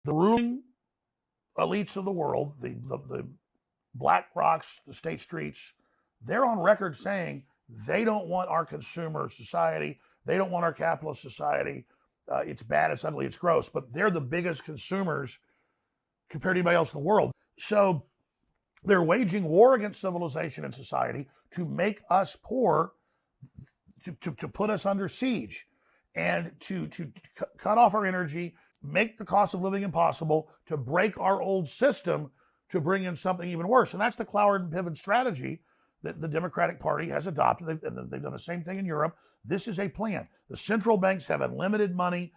The ruling elites of the world, the Black Rocks, the State Streets, they're on record saying they don't want our consumer society. They don't want our capitalist society. It's bad, it's ugly, it's gross, but they're the biggest consumers compared to anybody else in the world. So they're waging war against civilization and society to make us poor, to put us under siege, and to cut off our energy, make the cost of living impossible, to break our old system, to bring in something even worse. And that's the Cloward-Piven strategy that the Democratic Party has adopted. They've done the same thing in Europe. This is a plan. The central banks have unlimited money,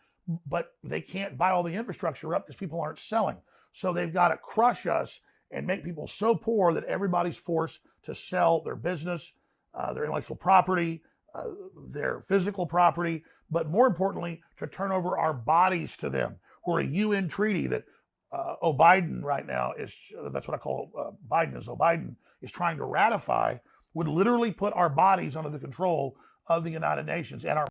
but they can't buy all the infrastructure up because people aren't selling. So they've got to crush us and make people so poor that everybody's forced to sell their business, their intellectual property, their physical property, but more importantly, to turn over our bodies to them. We're a UN treaty that Biden right now is, that's what I call Biden, is Biden is trying to ratify, would literally put our bodies under the control of the United Nations and our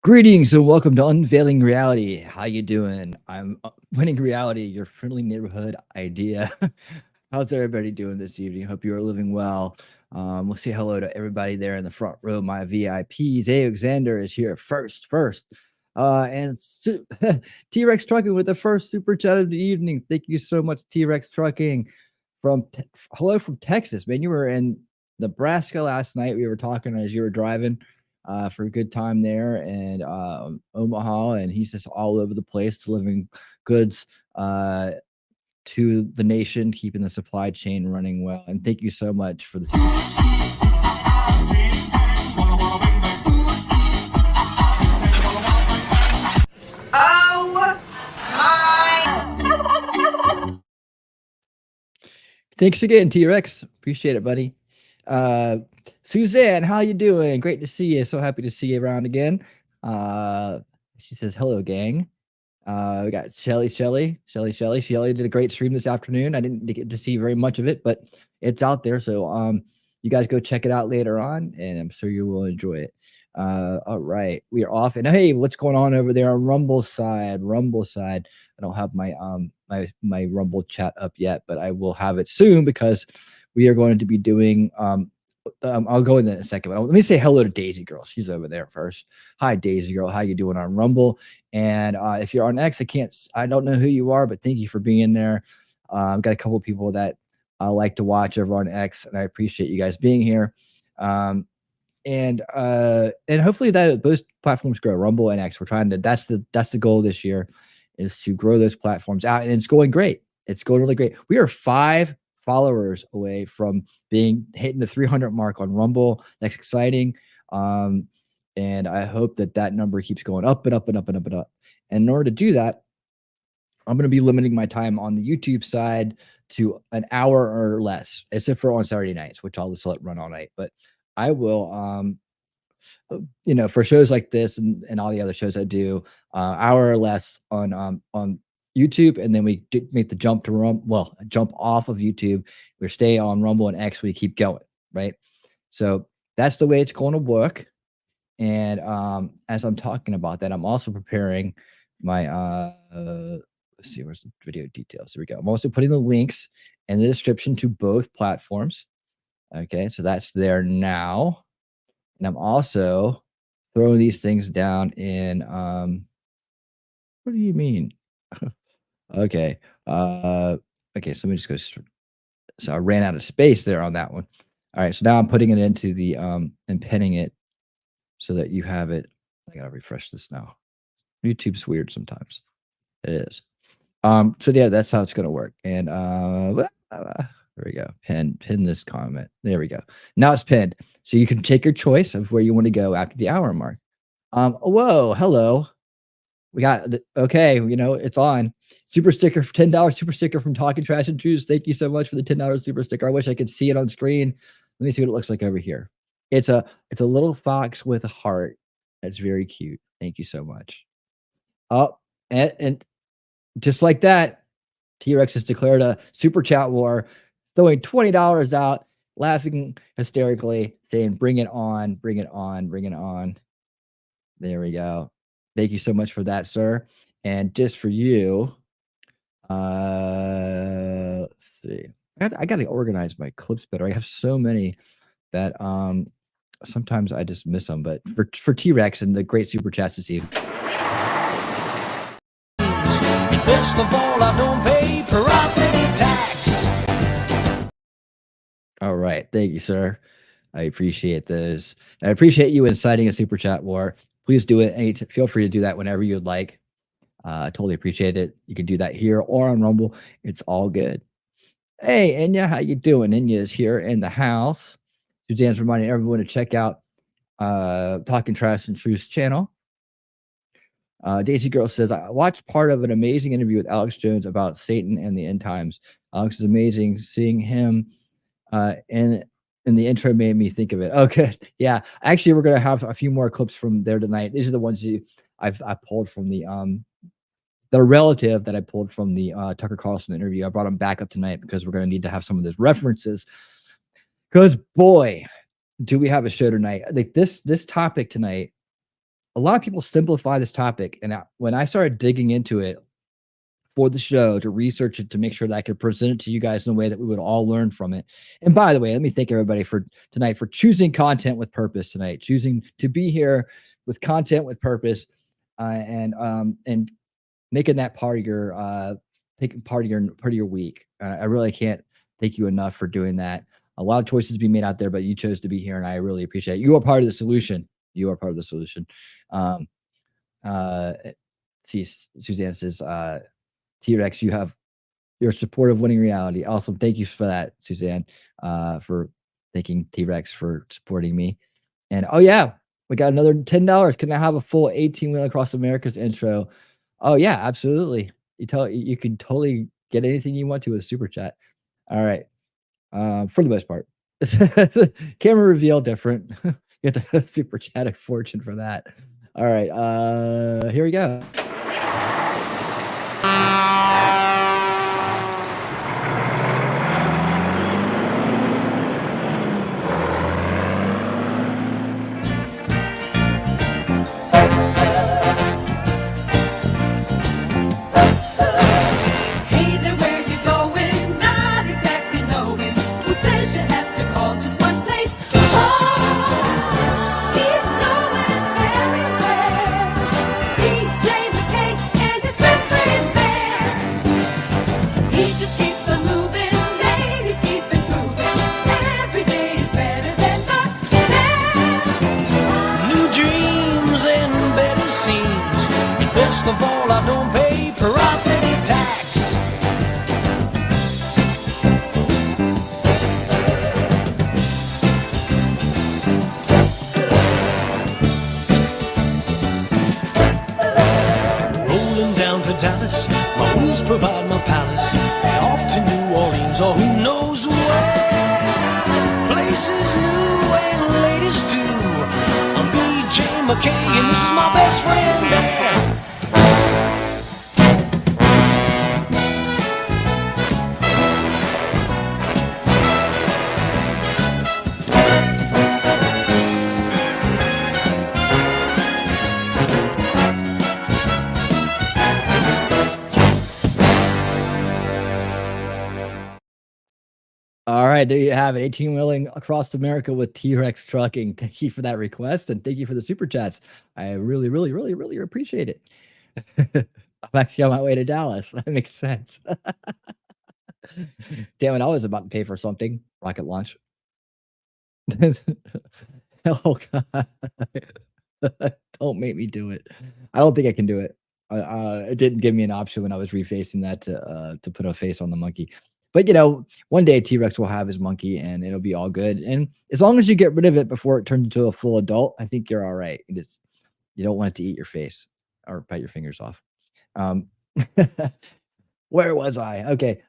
Greetings and welcome to Unveiling Reality. How you doing? I'm Winning Reality, your friendly neighborhood idea. How's everybody doing this evening? Hope you are living well. We'll say hello to everybody there in the front row, my VIPs. Alexander is here first. And T-Rex Trucking with the first super chat of the evening. Thank you so much, T-Rex Trucking. Hello from Texas, man. You were in Nebraska last night. We were talking as you were driving. For a good time there, and Omaha, and he's just all over the place delivering goods to the nation, keeping the supply chain running well. And thank you so much for the Thanks again, T-Rex. Appreciate it, buddy. Suzanne, how you doing? Great to see you. So happy to see you around again. She says, hello, gang. We got Shelly did a great stream this afternoon. I didn't get to see very much of it, but it's out there. So you guys go check it out later on, and I'm sure you will enjoy it. All right, we are off. And hey, what's going on over there on Rumble side? I don't have my my Rumble chat up yet, but I will have it soon because we are going to be doing I'll go in that in a second, but let me say hello to Daisy Girl. She's over there first. Hi, Daisy Girl. How you doing on Rumble? And if you're on X, I don't know who you are, but thank you for being there. I've got a couple of people that I like to watch over on X, and I appreciate you guys being here. And hopefully that those platforms grow, Rumble and X. We're trying to. That's the goal this year, is to grow those platforms out, and it's going great. It's going really great. We are 5 followers away from hitting the 300 mark on Rumble. That's exciting. And I hope that number keeps going up and up and up and up and up. And in order to do that, I'm going to be limiting my time on the YouTube side to an hour or less, except for on Saturday nights, which I'll just let run all night. But I will you know, for shows like this and all the other shows I do, hour or less on YouTube, and then we make the jump to jump off of YouTube. We stay on Rumble and X. We keep going, right? So that's the way it's going to work. And as I'm talking about that, I'm also preparing my let's see, where's the video details? Here we go. I'm also putting the links in the description to both platforms. Okay, so that's there now. And I'm also throwing these things down in what do you mean? Okay. Okay, so let me just go so I ran out of space there on that one. All right, so now I'm putting it into the and pinning it so that you have it. I gotta refresh this now. YouTube's weird sometimes. It is. So yeah, that's how it's gonna work. And there we go. Pin this comment. There we go. Now it's pinned. So you can take your choice of where you want to go after the hour mark. Whoa, hello. We got okay, you know, it's on. Super sticker, $10 super sticker from Talking Trash and Truths. Thank you so much for the $10 super sticker. I wish I could see it on screen. Let me see what it looks like over here. It's a little fox with a heart. That's very cute. Thank you so much. Oh, and just like that, T-Rex has declared a super chat war, throwing $20 out, laughing hysterically, saying, "Bring it on, bring it on, bring it on." There we go. Thank you so much for that, sir. And just for you, let's see. I got to organize my clips better. I have so many that sometimes I just miss them. But for T-Rex and the great super chats this evening. First of all, I don't pay property tax. All right. Thank you, sir. I appreciate those. I appreciate you inciting a super chat war. Please do it. Feel free to do that whenever you'd like. I totally appreciate it. You can do that here or on Rumble. It's all good. Hey, Enya, how you doing? Enya is here in the house. Suzanne's reminding everyone to check out Talking Trash and Truth's channel. Daisy Girl says, I watched part of an amazing interview with Alex Jones about Satan and the end times. Alex is amazing. Seeing him in the intro made me think of it. Okay. Yeah. Actually, we're going to have a few more clips from there tonight. These are the ones I pulled from the relative that I pulled from the Tucker Carlson interview. I brought him back up tonight because we're going to need to have some of those references. Because boy, do we have a show tonight. Like this topic tonight, a lot of people simplify this topic. And when I started digging into it for the show to research it, to make sure that I could present it to you guys in a way that we would all learn from it. And by the way, let me thank everybody for tonight for choosing content with purpose tonight, choosing to be here with content with purpose, and making that part of your part of your week. I really can't thank you enough for doing that. A lot of choices to be made out there, but you chose to be here, and I really appreciate it. You are part of the solution. You are part of the solution. See, Suzanne says, T-Rex, you're supportive winning reality. Awesome. Thank you for that, Suzanne, for thanking T-Rex for supporting me. And oh yeah, we got another $10. Can I have a full 18-wheel across America's intro? Oh yeah, absolutely. You can totally get anything you want to with super chat. All right. For the most part. Camera reveal different. You have to super chat a fortune for that. All right. Here we go. of all, I don't pay property tax. Rolling down to Dallas, my wheels provide my palace. Off to New Orleans, or who knows where. Places new and ladies too. I'm my best friend Dan. All right, there you have it. 18 wheeling across America with T-Rex Trucking. Thank you for that request, and thank you for the super chats. I really, really, really, really appreciate it. I'm actually on my way to Dallas. That makes sense. Damn it, I was about to pay for something. Rocket launch. Oh God. Don't make me do it. I don't think I can do it. It didn't give me an option when I was refacing that to put a face on the monkey. But you know, one day T-Rex will have his monkey and it'll be all good. And as long as you get rid of it before it turns into a full adult, I think you're all right. You don't want it to eat your face or bite your fingers off. Where was I? Okay.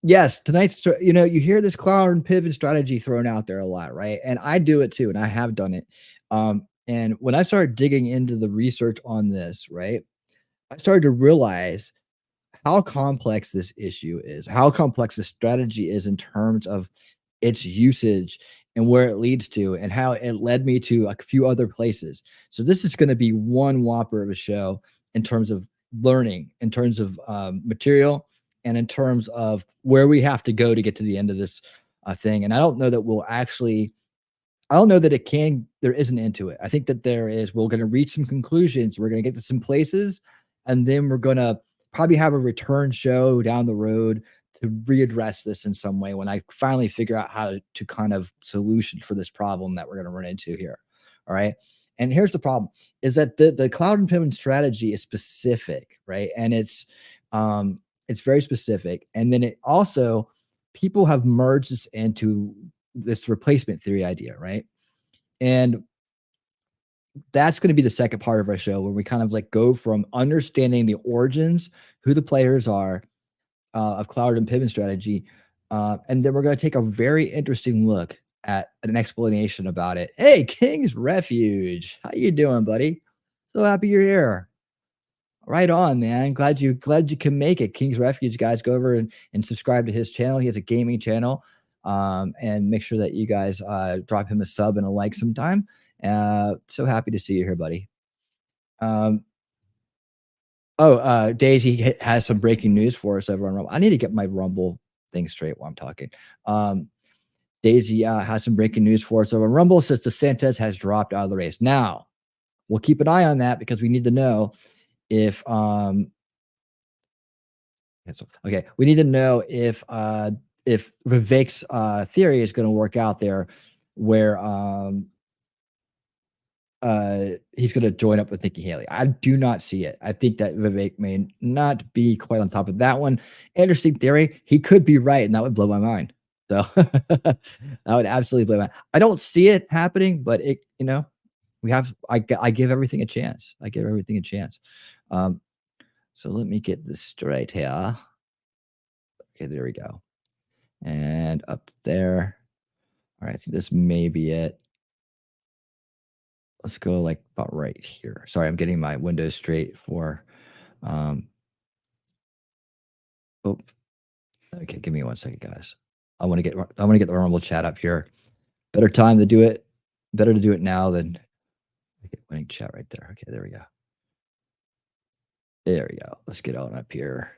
Yes, tonight's, you know, you hear this Cloward-Piven strategy thrown out there a lot, right? And I do it too, and I have done it. And when I started digging into the research on this, right, I started to realize how complex this issue is, how complex the strategy is in terms of its usage and where it leads to, and how it led me to a few other places. So this is going to be one whopper of a show in terms of learning, in terms of material, and in terms of where we have to go to get to the end of this thing. And I don't know that we'll actually, I don't know that there is an end to it. I think that there is. We're going to reach some conclusions. We're going to get to some places, and then we're going to probably have a return show down the road to readdress this in some way when I finally figure out how to kind of solution for this problem that we're going to run into here. All right. And here's the problem is that the Cloward-Piven strategy is specific, right? And it's very specific. And then it also, people have merged this into this replacement theory idea, right? And that's going to be the second part of our show, where we kind of like go from understanding the origins, who the players are of Cloward-Piven strategy, and then we're going to take a very interesting look at an explanation about it. Hey, King's Refuge, how you doing, buddy? So happy you're here. Right on, man. Glad you can make it. King's Refuge, guys, go over and subscribe to his channel. He has a gaming channel, and make sure that you guys drop him a sub and a like sometime. So happy to see you here, buddy. Daisy has some breaking news for us over on Rumble. I need to get my Rumble thing straight while I'm talking. Daisy has some breaking news for us over on Rumble. Says DeSantis has dropped out of the race. Now, we'll keep an eye on that because we need to know if we need to know if Vivek's theory is going to work out there, where he's going to join up with Nikki Haley. I do not see it. I think that Vivek may not be quite on top of that one. Interesting theory. He could be right, and that would blow my mind. So that would absolutely blow my mind. I don't see it happening, but it, you know, I give everything a chance. I give everything a chance. So let me get this straight here. Okay, there we go. And up there. All right, I think this may be it. Let's go like about right here. Sorry, I'm getting my windows straight for okay, give me 1 second, guys. I want to get the Rumble chat up here. Better time to do it. Better to do it now than get winning chat right there. Okay, there we go. There we go. Let's get on up here.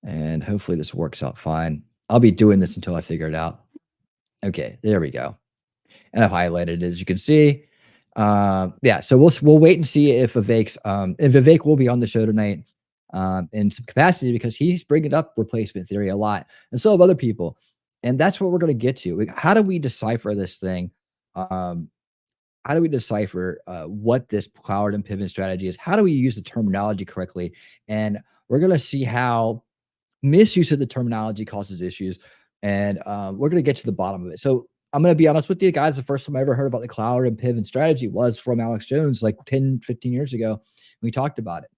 And hopefully this works out fine. I'll be doing this until I figure it out. Okay, there we go. And I've highlighted it, as you can see. Yeah, so we'll wait and see if Vivek's and Vivek will be on the show tonight in some capacity, because he's bringing up replacement theory a lot, and so have other people. And that's what we're going to get to. How do we decipher this thing? How do we decipher what this Cloward-Piven strategy is? How do we use the terminology correctly? And we're going to see how misuse of the terminology causes issues. And we're going to get to the bottom of it. So I'm going to be honest with you guys. The first time I ever heard about the Cloward-Piven strategy was from Alex Jones, like 10, 15 years ago. We talked about it.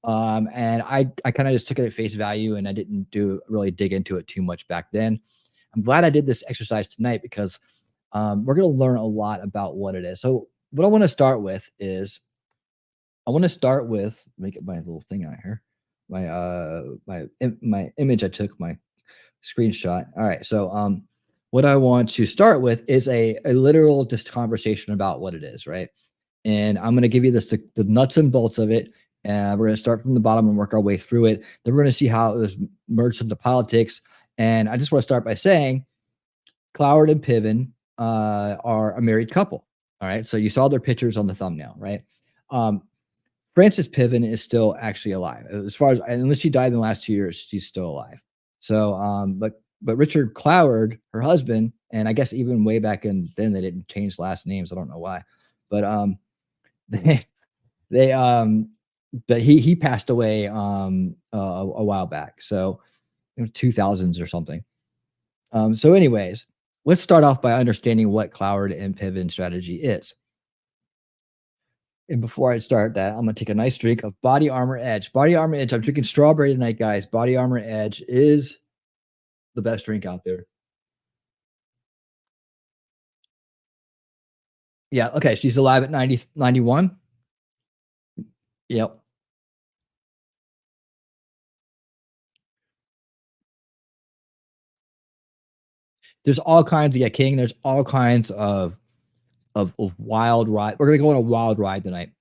And I kind of just took it at face value, and I didn't really dig into it too much back then. I'm glad I did this exercise tonight, because we're going to learn a lot about what it is. So what I want to start with is I want to start with make it my little thing out here. My image I took, my screenshot. All right. So what I want to start with is a literal just conversation about what it is, right? And I'm going to give you the nuts and bolts of it. And we're going to start from the bottom and work our way through it. Then we're going to see how it was merged into politics. And I just want to start by saying Cloward and Piven are a married couple. All right. So you saw their pictures on the thumbnail, right? Frances Piven is still actually alive. As far as, unless she died in the last 2 years, she's still alive. So, but Richard Cloward, her husband, and I guess even way back then they didn't change last names. I don't know why, but but he passed away a while back. So 2000s or something. So anyways, let's start off by understanding what Cloward and Piven strategy is. And before I start that, I'm going to take a nice drink of Body Armor Edge. Body Armor Edge. I'm drinking strawberry tonight, guys. Body Armor Edge is the best drink out there. Yeah. Okay. She's alive at 91. Yep. There's all kinds of King. There's all kinds of wild ride. We're gonna go on a wild ride tonight.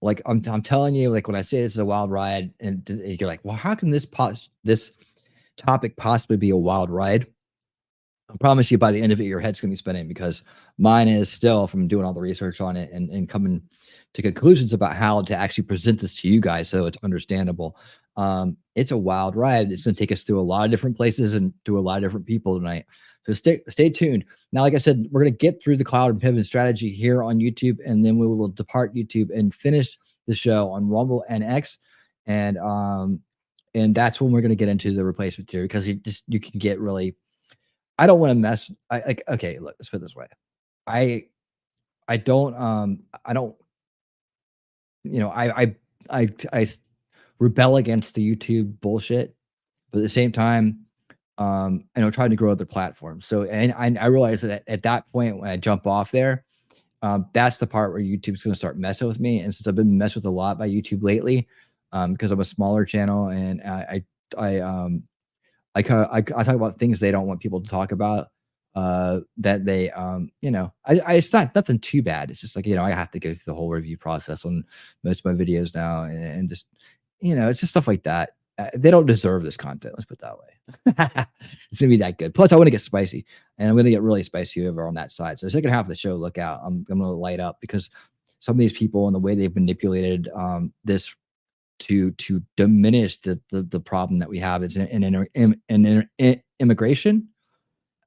Like I'm telling you, like when I say this is a wild ride, and you're like, well, how can this topic possibly be a wild ride? I promise you, by the end of it, your head's gonna be spinning, because mine is still, from doing all the research on it and coming to conclusions about how to actually present this to you guys so it's understandable. It's a wild ride. It's gonna take us through a lot of different places and to a lot of different people tonight. So stay tuned. Now, like I said, we're going to get through the Cloward and Piven strategy here on YouTube, and then we will depart YouTube and finish the show on Rumble and X. And that's when we're going to get into the replacement theory, because you can get really, I don't want to mess. Okay, look, let's put it this way. I don't, you know, I rebel against the YouTube bullshit, but at the same time, and I'm trying to grow other platforms. So, and I realized that at that point, when I jump off there, that's the part where YouTube's going to start messing with me. And since I've been messed with a lot by YouTube lately, because I'm a smaller channel, and I talk about things they don't want people to talk about, that they, you know, it's not nothing too bad. It's just like, you know, I have to go through the whole review process on most of my videos now, and just, you know, it's just stuff like that. They don't deserve this content. Let's put it that way. It's gonna be that good. Plus, I want to get spicy, and I'm gonna get really spicy over on that side. So the second half of the show, look out. I'm gonna light up, because some of these people and the way they've manipulated this to diminish the problem that we have is in immigration.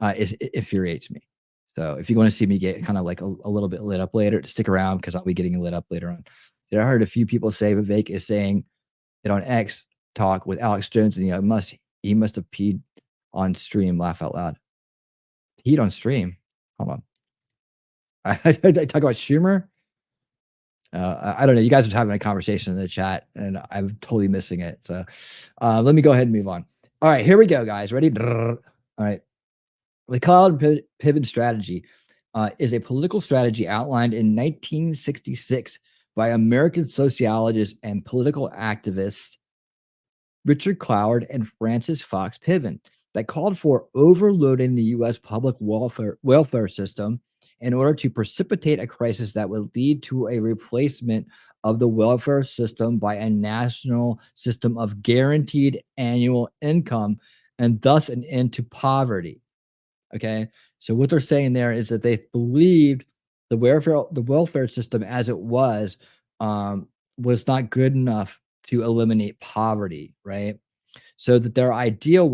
It infuriates me. So if you want to see me get kind of like a little bit lit up later, stick around, because I'll be getting lit up later on. I heard a few people say Vivek is saying it on X talk with Alex Jones, and he must have peed on stream. Laugh out loud. Peed on stream. Hold on. I talk about Schumer. I don't know. You guys are having a conversation in the chat, and I'm totally missing it. So let me go ahead and move on. All right, here we go, guys. Ready? All right. The Cloward-Piven strategy is a political strategy outlined in 1966 by American sociologist and political activist Richard Cloward and Frances Fox Piven that called for overloading the U.S. public welfare system in order to precipitate a crisis that would lead to a replacement of the welfare system by a national system of guaranteed annual income, and thus an end to poverty. Okay, so what they're saying there is that they believed the welfare system as it was not good enough to eliminate poverty, right? So that their idea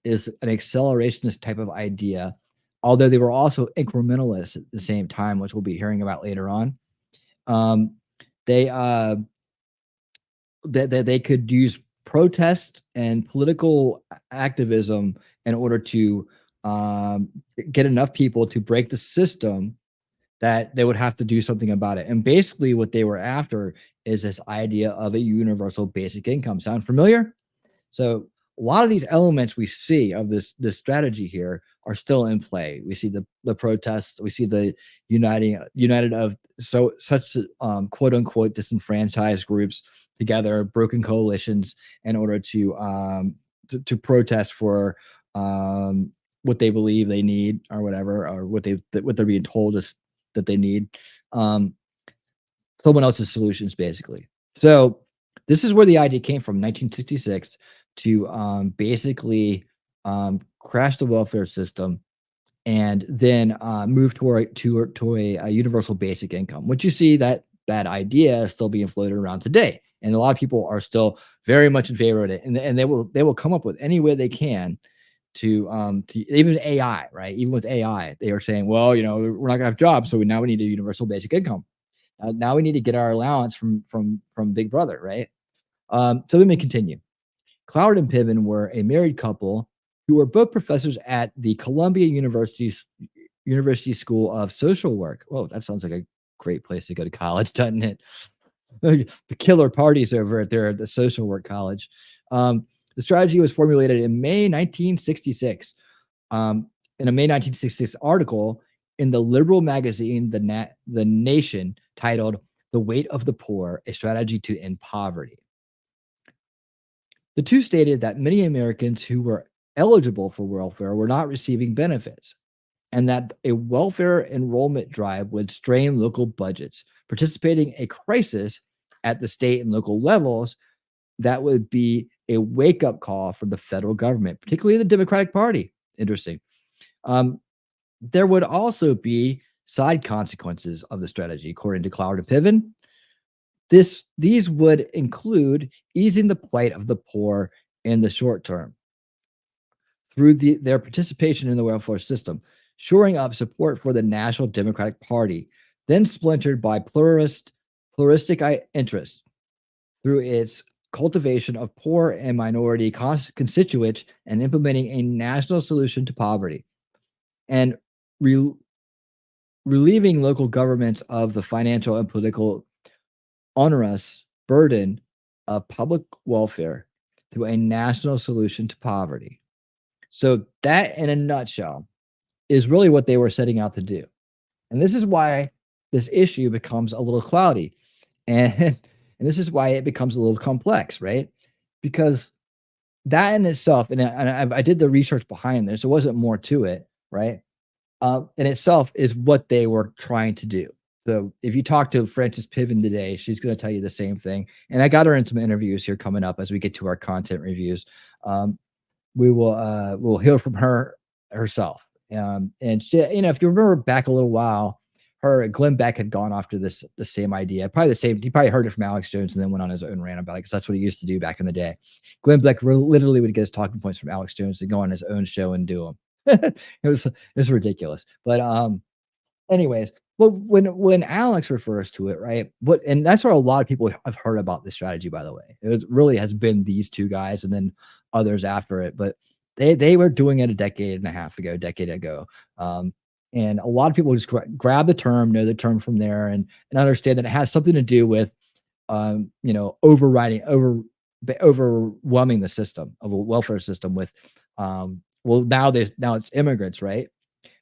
is an accelerationist type of idea, although they were also incrementalists at the same time, which we'll be hearing about later on. They could use protest and political activism in order to get enough people to break the system that they would have to do something about it. And basically what they were after is this idea of a universal basic income. Sound familiar? So a lot of these elements we see of this strategy here are still in play. We see the protests, we see the united of such quote unquote disenfranchised groups together, broken coalitions in order to protest for what they believe they need or whatever, or what they're being told is that they need. Someone else's solutions, basically. So this is where the idea came from, 1966, to basically crash the welfare system and then move to a universal basic income. Which you see that idea is still being floated around today, and a lot of people are still very much in favor of it, and they will come up with any way they can to even AI, right? Even with AI, they are saying, well, we're not gonna have jobs, so now we need a universal basic income. Now we need to get our allowance from Big Brother, right? So let me continue. Cloward and Piven were a married couple who were both professors at the Columbia University School of Social Work. Whoa, that sounds like a great place to go to college, doesn't it? The killer parties over there at the Social Work College. The strategy was formulated in May 1966. In a May 1966 article in the liberal magazine, The Nation, titled "The Weight of the Poor: A Strategy to End Poverty." The two stated that many Americans who were eligible for welfare were not receiving benefits, and that a welfare enrollment drive would strain local budgets, precipitating a crisis at the state and local levels that would be a wake-up call for the federal government, particularly the Democratic Party. Interesting. There would also be side consequences of the strategy, according to Cloward-Piven. These would include easing the plight of the poor in the short term through their participation in the welfare system, shoring up support for the National Democratic Party, then splintered by pluralistic interests through its cultivation of poor and minority constituents and implementing a national solution to poverty, and relieving local governments of the financial and political onerous burden of public welfare through a national solution to poverty. So that, in a nutshell, is really what they were setting out to do. And this is why this issue becomes a little cloudy. And this is why it becomes a little complex, right? Because that in itself, and I did the research behind this, there wasn't more to it, right? In itself is what they were trying to do. So if you talk to Frances Piven today, she's going to tell you the same thing. And I got her in some interviews here coming up as we get to our content reviews. We'll hear from her herself. And she, if you remember back a little while, Glenn Beck had gone after the same idea, probably the same. He probably heard it from Alex Jones and then went on his own rant about it, because that's what he used to do back in the day. Glenn Beck literally would get his talking points from Alex Jones and go on his own show and do them. It was ridiculous. But anyways, well, when Alex refers to it, right? And that's where a lot of people have heard about this strategy, by the way. It really has been these two guys and then others after it, but they were doing it a decade ago. And a lot of people just grab the term, know the term from there, and understand that it has something to do with overwhelming the system of a welfare system with now it's immigrants, right?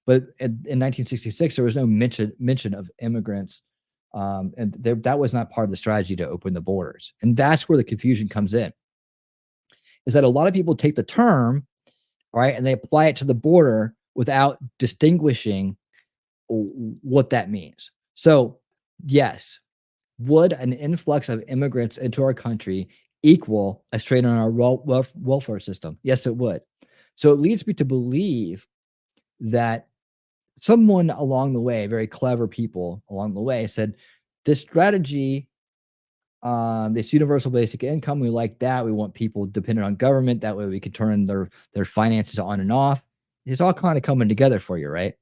But in 1966 there was no mention of immigrants, and that was not part of the strategy to open the borders. And that's where the confusion comes in, is that a lot of people take the term, right, and they apply it to the border without distinguishing what that means. So yes, would an influx of immigrants into our country equal a strain on our welfare system? Yes, it would. So it leads me to believe that someone along the way, very clever people along the way, said this strategy, this universal basic income, we like that. We want people dependent on government. That way we could turn their finances on and off. It's all kind of coming together for you, right?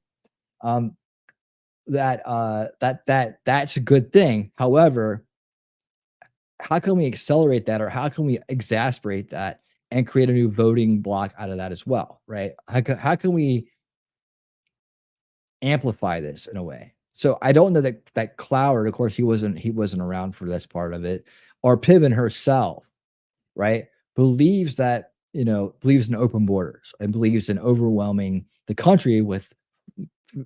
That's a good thing. However, how can we accelerate that, or how can we exasperate that and create a new voting block out of that as well, right? How can we amplify this in a way? So I don't know that Cloward, of course, he wasn't around for this part of it, or Piven herself, right, believes that believes in open borders and believes in overwhelming the country with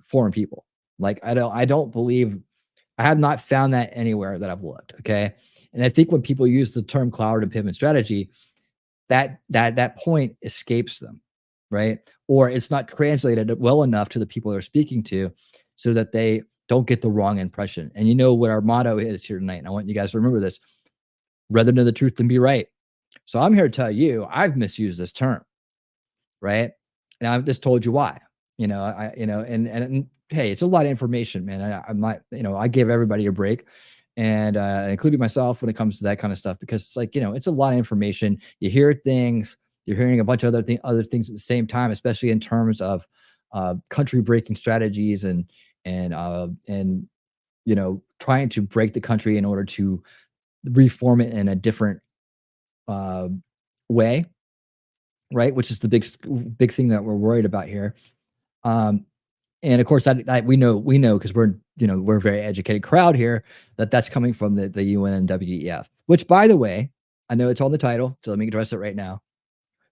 foreign people. Like I don't believe, I have not found that anywhere that I've looked. Okay. And I think when people use the term Cloward-Piven strategy, that point escapes them, right? Or it's not translated well enough to the people they're speaking to so that they don't get the wrong impression. And you know what our motto is here tonight, and I want you guys to remember this: rather know the truth than be right. So I'm here to tell you, I've misused this term, right? And I've just told you why. And hey, it's a lot of information, man. I'm not, I give everybody a break, and including myself when it comes to that kind of stuff, because it's like, it's a lot of information. You hear things, you're hearing a bunch of other things at the same time, especially in terms of country breaking strategies and trying to break the country in order to reform it in a different way, right? Which is the big thing that we're worried about here. And of course, that we know because we're a very educated crowd here, that's coming from the UN and WEF. Which, by the way, I know it's on the title, so let me address it right now.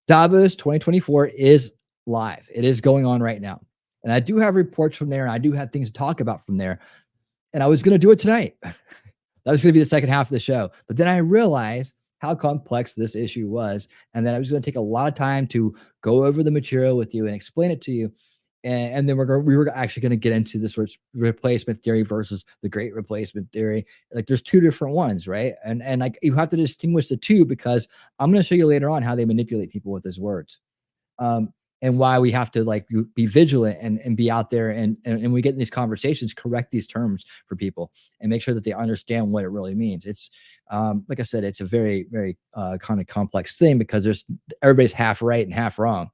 Davos 2024 is live. It is going on right now, and I do have reports from there, and I do have things to talk about from there. And I was going to do it tonight. That was going to be the second half of the show, but then I realized how complex this issue was, and then I was going to take a lot of time to go over the material with you and explain it to you. And then we were actually going to get into this replacement theory versus the great replacement theory. Like there's two different ones, right? And like you have to distinguish the two, because I'm going to show you later on how they manipulate people with his words. And why we have to like be vigilant and be out there and we get in these conversations, correct these terms for people and make sure that they understand what it really means. It's like I said, it's a very, very kind of complex thing, because everybody's half right and half wrong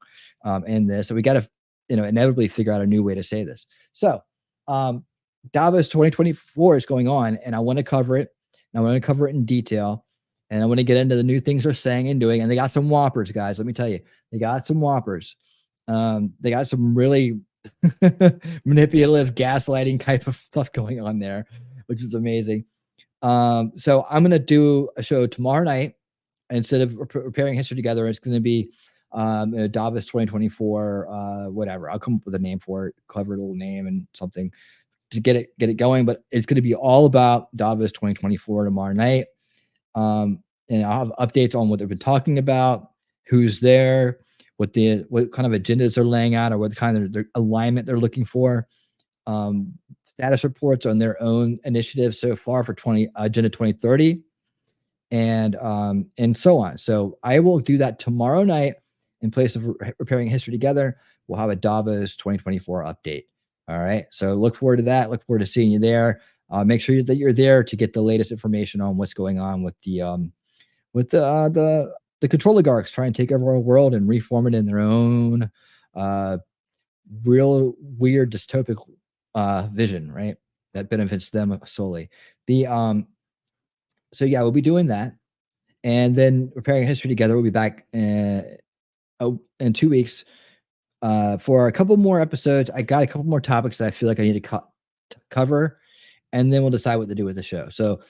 in this. So we got to inevitably figure out a new way to say this. So Davos 2024 is going on, and I want to cover it. And I want to cover it in detail, and I want to get into the new things they're saying and doing. And they got some whoppers, guys. Let me tell you, they got some whoppers. They got some really manipulative, gaslighting type of stuff going on there, which is amazing. So I'm going to do a show tomorrow night. Instead of preparing history together, it's going to be Davos 2024, whatever. I'll come up with a name for it, clever little name and something to get it going. But it's going to be all about Davos 2024 tomorrow night. And I'll have updates on what they've been talking about, who's there, what kind of agendas they're laying out, or what kind of their alignment they're looking for. Status reports on their own initiatives so far for Agenda 2030, and so on. So I will do that tomorrow night in place of preparing history together. We'll have a Davos 2024 update. All right. So look forward to that. Look forward to seeing you there. Make sure that you're there to get the latest information on what's going on with the control oligarchs trying to take over our world and reform it in their own real weird dystopic vision, right? That benefits them solely. So yeah, we'll be doing that, and then preparing history together. We'll be back in 2 weeks for a couple more episodes. I got a couple more topics that I feel like I need to cover, and then we'll decide what to do with the show. So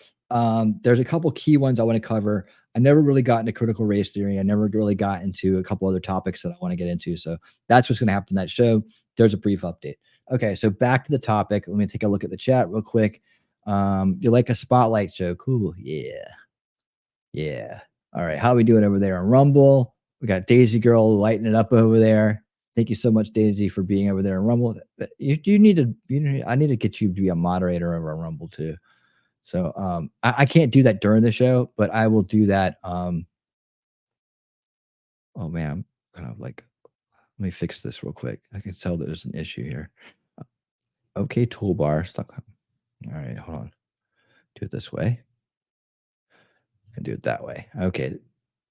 there's a couple key ones I want to cover. I never really got into critical race theory. I never really got into a couple other topics that I want to get into. So that's what's going to happen in that show. There's a brief update. Okay, so back to the topic. Let me take a look at the chat real quick. You like a spotlight show? Cool. Yeah. All right. How are we doing over there on Rumble? We got Daisy Girl lighting it up over there. Thank you so much, Daisy, for being over there on Rumble. I need to get you to be a moderator over on Rumble too. So I can't do that during the show, but I will do that. Oh man, I'm kind of like, let me fix this real quick. I can tell there's an issue here. Okay, toolbar stuck. All right, hold on. Do it this way. And do it that way. Okay.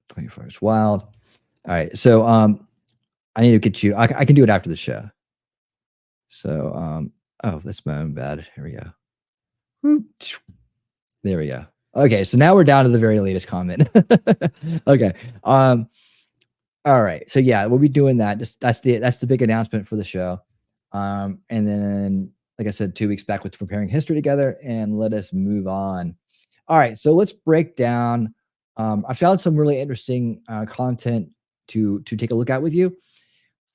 24 is wild. All right. So I need to get you. I can do it after the show. So oh, that's my own bad. Here we go. There we go. Okay, so now we're down to the very latest comment. Okay. All right. So yeah, we'll be doing that. That's the big announcement for the show. And then, like I said, 2 weeks back with preparing history together, and let us move on. All right. So let's break down. I found some really interesting content to take a look at with you.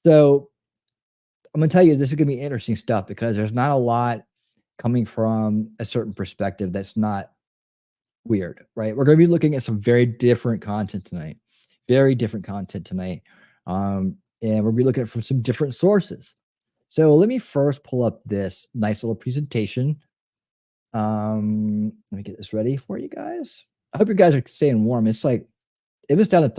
So I'm going to tell you, this is going to be interesting stuff because there's not a lot coming from a certain perspective that's not weird, right? We're going to be looking at some very different content tonight, and we'll be looking at from some different sources. So let me first pull up this nice little presentation. Let me get this ready for you guys. I hope you guys are staying warm. It's like, it was down at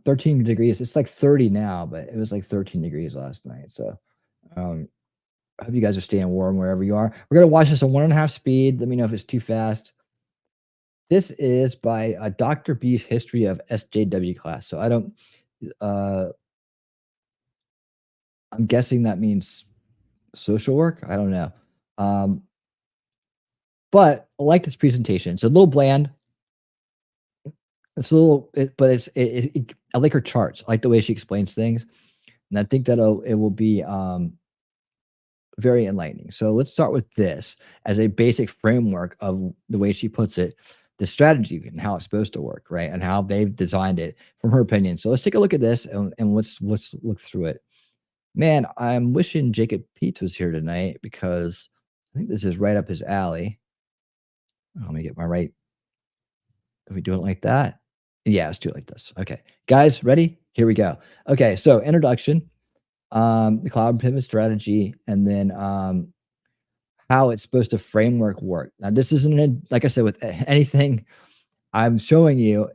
13 degrees. It's like 30 now, but it was like 13 degrees last night. So I hope you guys are staying warm wherever you are. We're going to watch this on 1.5 speed. Let me know if it's too fast. This is by Dr. B's History of SJW class. So I don't, I'm guessing that means social work. I don't know. But I like this presentation. It's a little bland. It's a little, but I like her charts. I like the way she explains things. And I think that it will be very enlightening. So let's start with this as a basic framework of the way she puts it, the strategy and how it's supposed to work, right? And how they've designed it from her opinion. So let's take a look at this and let's look through it. Man, I'm wishing Jacob Pete was here tonight because I think this is right up his alley. Let me get my right. Are we doing it like that? Yeah, let's do it like this. Okay, guys, ready? Here we go. Okay, so introduction, the Cloward-Piven strategy, and then how it's supposed to framework work. Now, this isn't, like I said, with anything I'm showing you,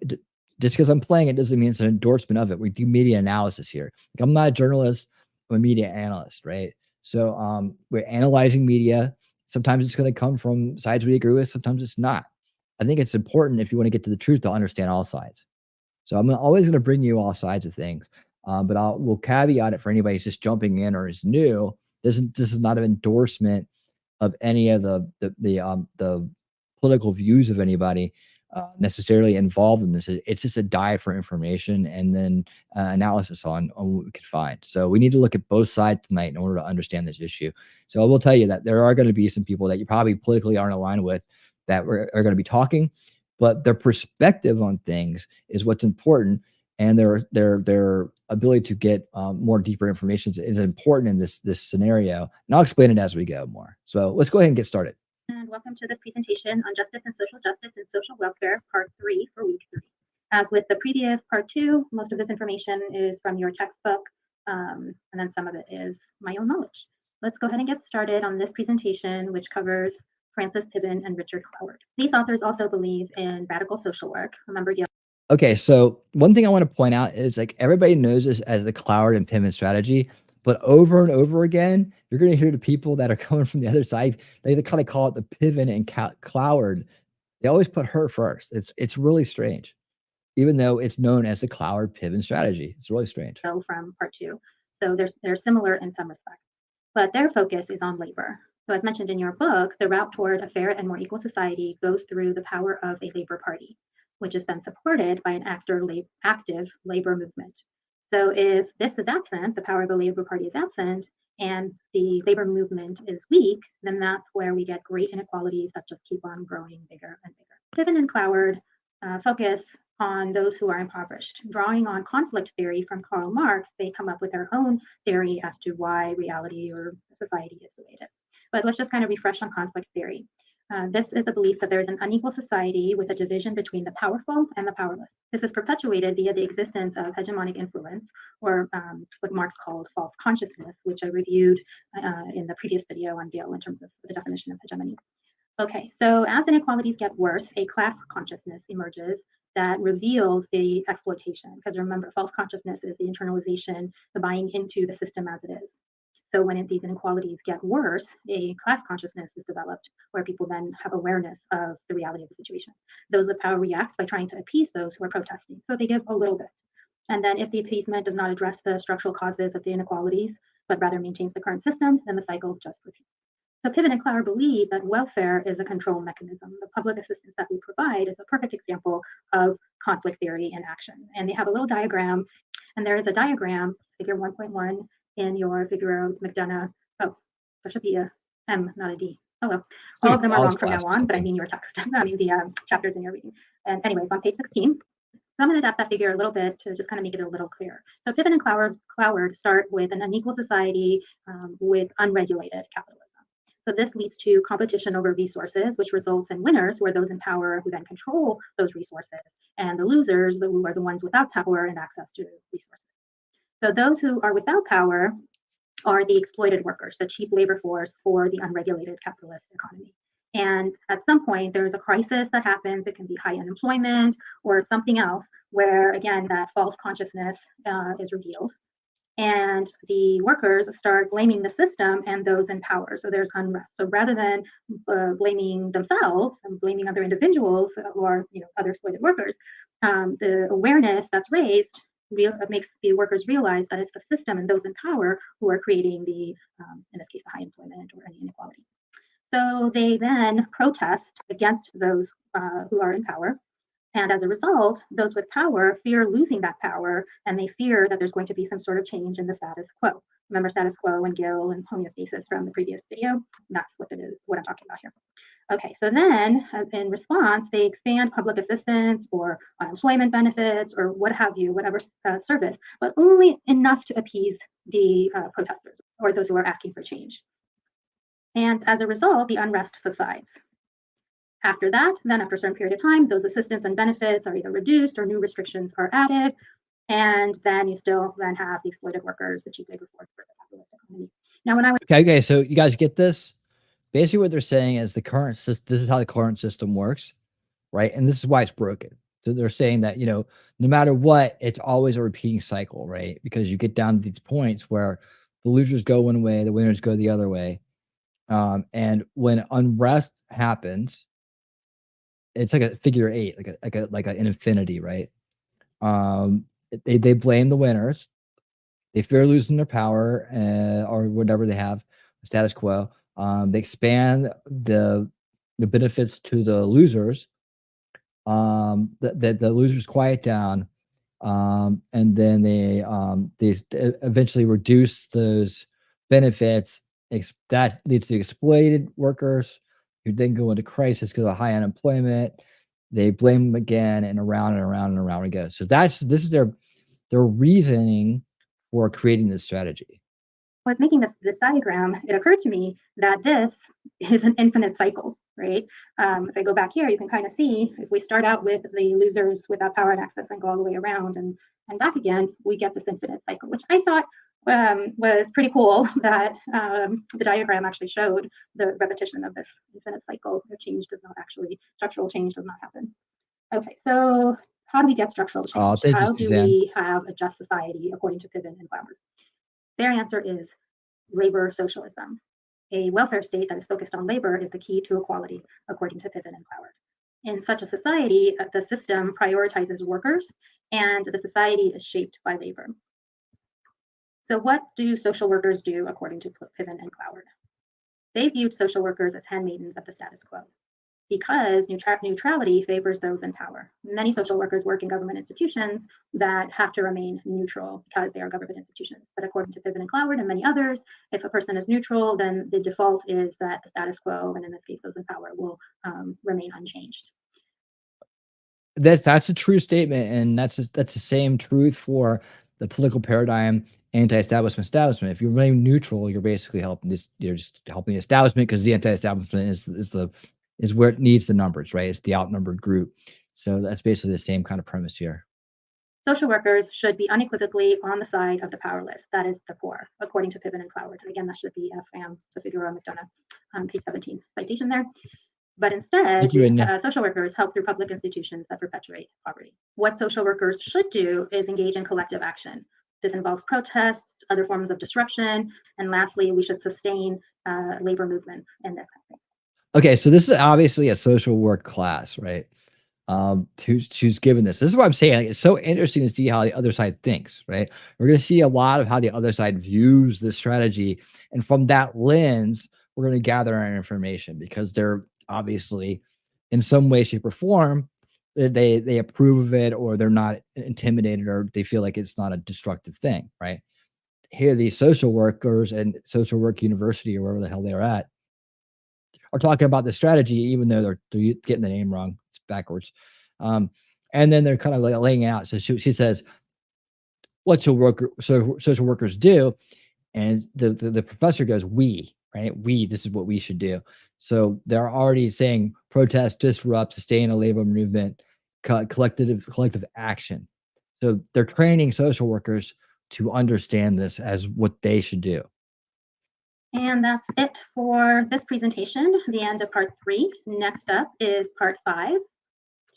just because I'm playing it doesn't mean it's an endorsement of it. We do media analysis here. Like, I'm not a journalist, I'm a media analyst, right? So we're analyzing media. Sometimes it's going to come from sides we agree with, sometimes it's not. I think it's important if you want to get to the truth to understand all sides. So I'm always going to bring you all sides of things, but we'll caveat it for anybody who's just jumping in or is new. This is not an endorsement of any of the political views of anybody necessarily involved in this. It's just a dive for information and then analysis on what we can find. So we need to look at both sides tonight in order to understand this issue. So I will tell you that there are going to be some people that you probably politically aren't aligned with that are going to be talking, but their perspective on things is what's important, and their ability to get more deeper information is important in this scenario. And I'll explain it as we go more. So let's go ahead and get started. And welcome to this presentation on justice and social welfare, part 3 for week 3. As with the previous part 2, most of this information is from your textbook, and then some of it is my own knowledge. Let's go ahead and get started on this presentation, which covers Francis Piven and Richard Cloward. These authors also believe in radical social work. Remember, okay, so one thing I want to point out is, like, everybody knows this as the Cloward and Piven strategy, but over and over again, you're going to hear the people that are coming from the other side. They kind of call it the Piven and Cloward. They always put her first. It's really strange, even though it's known as the Cloward-Piven strategy. It's really strange. From part 2, so they're similar in some respects, but their focus is on labor. So as mentioned in your book, the route toward a fair and more equal society goes through the power of a labor party, which has been supported by an active labor movement. So if this is absent, the power of the labor party is absent, and the labor movement is weak, then that's where we get great inequalities that just keep on growing bigger and bigger. Piven and Cloward focus on those who are impoverished. Drawing on conflict theory from Karl Marx, they come up with their own theory as to why reality or society is the way it is. But let's just kind of refresh on conflict theory. This is a belief that there is an unequal society with a division between the powerful and the powerless. This is perpetuated via the existence of hegemonic influence, or what Marx called false consciousness, which I reviewed in the previous video on Gale in terms of the definition of hegemony. Okay, so as inequalities get worse, a class consciousness emerges that reveals the exploitation. Because remember, false consciousness is the internalization, the buying into the system as it is. So when these inequalities get worse, a class consciousness is developed where people then have awareness of the reality of the situation. Those with power react by trying to appease those who are protesting. So they give a little bit. And then if the appeasement does not address the structural causes of the inequalities, but rather maintains the current system, then the cycle just repeats. So Piven and Cloward believe that welfare is a control mechanism. The public assistance that we provide is a perfect example of conflict theory in action. And they have a little diagram, and there is a diagram, figure 1.1, in your Figueroa McDonough. Oh, there should be a M, not a D. Oh, well, It's all like of a them are college wrong from class now or on, but I something. mean your text. I mean the chapters in your reading. And anyways, on page 16, so I'm going to adapt that figure a little bit to just kind of make it a little clearer. So Piven and Cloward start with an unequal society with unregulated capitalism. So this leads to competition over resources, which results in winners, who are those in power who then control those resources, and the losers, who are the ones without power and access to resources. So those who are without power are the exploited workers, the cheap labor force for the unregulated capitalist economy. And at some point, there's a crisis that happens. It can be high unemployment or something else, where again, that false consciousness is revealed. And the workers start blaming the system and those in power. So there's unrest. So rather than blaming themselves and blaming other individuals or other exploited workers, the awareness that's raised makes the workers realize that it's the system and those in power who are creating the, in this case, the high employment or any inequality. So they then protest against those who are in power. And as a result, those with power fear losing that power, and they fear that there's going to be some sort of change in the status quo. Remember status quo and Gill and homeostasis from the previous video? That's what it is, what I'm talking about here. Okay, so then in response, they expand public assistance or unemployment benefits or what have you, whatever service, but only enough to appease the protesters or those who are asking for change. And as a result, the unrest subsides. After that, then after a certain period of time, those assistance and benefits are either reduced or new restrictions are added. And then you still then have the exploited workers, the cheap labor force for the capitalist economy. Now, when I was Okay, so you guys get this? Basically, what they're saying is the current system. This is how the current system works, right? And this is why it's broken. So they're saying that no matter what, it's always a repeating cycle, right? Because you get down to these points where the losers go one way, the winners go the other way, and when unrest happens, it's like a figure eight, like an infinity, right? They blame the winners. They fear losing their power or whatever they have, status quo. They expand the benefits to the losers. The losers quiet down, and then they eventually reduce those benefits. That leads to exploited workers who then go into crisis because of high unemployment. They blame them again, and around and around and around it goes. So this is their reasoning for creating this strategy. I was making this diagram, it occurred to me that this is an infinite cycle, right? If I go back here, you can kind of see if we start out with the losers without power and access and go all the way around and back again, we get this infinite cycle, which I thought was pretty cool that the diagram actually showed the repetition of this infinite cycle. The change does not actually, structural change does not happen. Okay, so how do we get structural change? Oh, thank you, How do Suzanne. we have a just society according to Piven and Cloward? Their answer is labor socialism. A welfare state that is focused on labor is the key to equality, according to Piven and Cloward. In such a society, the system prioritizes workers, and the society is shaped by labor. So what do social workers do, according to Piven and Cloward? They viewed social workers as handmaidens of the status quo, because neutrality favors those in power. Many social workers work in government institutions that have to remain neutral because they are government institutions. But according to Piven and Cloward and many others, if a person is neutral, then the default is that the status quo, and in this case, those in power, will remain unchanged. That's a true statement, and that's the same truth for the political paradigm, anti-establishment. If you remain neutral, you're basically helping this. You're just helping the establishment, because the anti-establishment is where it needs the numbers, right? It's the outnumbered group. So that's basically the same kind of premise here. Social workers should be unequivocally on the side of the powerless, that is the poor, according to Piven and Cloward. And again, that should be the Figueroa McDonough on page 17 citation there. But instead, social workers help through public institutions that perpetuate poverty. What social workers should do is engage in collective action. This involves protests, other forms of disruption, and lastly, we should sustain labor movements in this country. Okay, so this is obviously a social work class, right? Who's given this. This is what I'm saying. Like, it's so interesting to see how the other side thinks, right? We're going to see a lot of how the other side views this strategy. And from that lens, we're going to gather our information, because they're obviously, in some way, shape, or form, they approve of it, or they're not intimidated, or they feel like it's not a destructive thing, right? Here, these social workers and social work university, or wherever the hell they're at, are talking about the strategy, even though they're getting the name wrong. It's backwards. And then they're kind of like laying out. So she says, what social workers do? And the professor goes, this is what we should do. So they're already saying protest, disrupt, sustain a labor movement, collective action. So they're training social workers to understand this as what they should do. And that's it for this presentation, the end of part 3. Next up is part 5.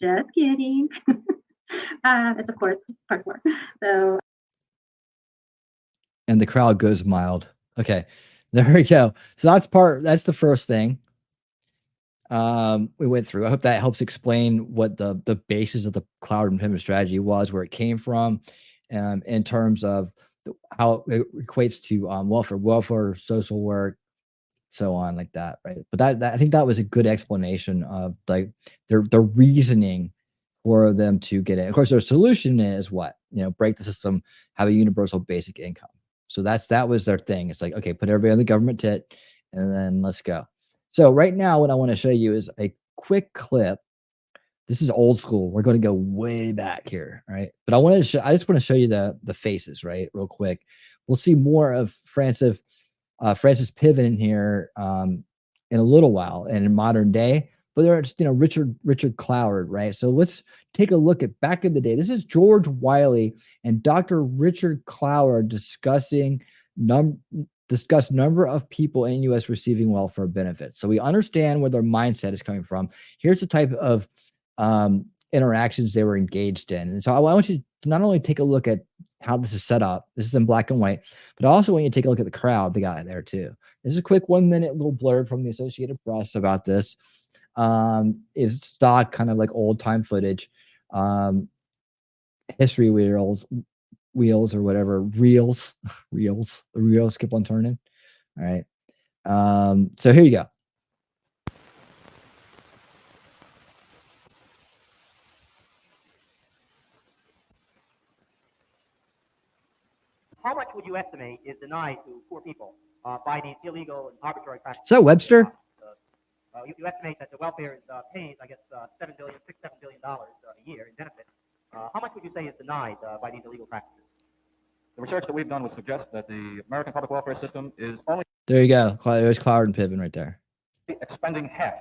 Just kidding. It's of course part 4. So, and the crowd goes mild. Okay, there we go. So that's the first thing we went through. I hope that helps explain what the basis of the Cloward-Piven strategy was, where it came from, in terms of how it equates to welfare, social work, so on, like that, right? But that I think that was a good explanation of like their reasoning for them to get it. Of course, their solution is what? Break the system, have a universal basic income. So that was their thing. It's like, okay, put everybody on the government tit, and then let's go. So right now, what I want to show you is a quick clip. This is old school. We're going to go way back here, right? But I just want to show you the faces, right, real quick. We'll see more of Francis Piven in here in a little while and in modern day. But there's Richard Cloward, right? So let's take a look at back in the day. This is George Wiley and Dr. Richard Cloward discuss number of people in U.S. receiving welfare benefits. So we understand where their mindset is coming from. Here's the type of interactions they were engaged in. And so I want you to not only take a look at how this is set up, this is in black and white, but also when you take a look at the crowd they got there too. This is a quick 1-minute little blurb from the Associated Press about this. It's stock, kind of like old time footage, history wheels or whatever, reels keep on turning. All right. So here you go. How much would you estimate is denied to poor people by these illegal and arbitrary practices? Is that Webster? You estimate that the welfare pays, I guess, $6-7 billion a year in benefits. How much would you say is denied by these illegal practices? The research that we've done would suggest that the American public welfare system is only... There you go. There's Cloward-Piven right there. ...expending half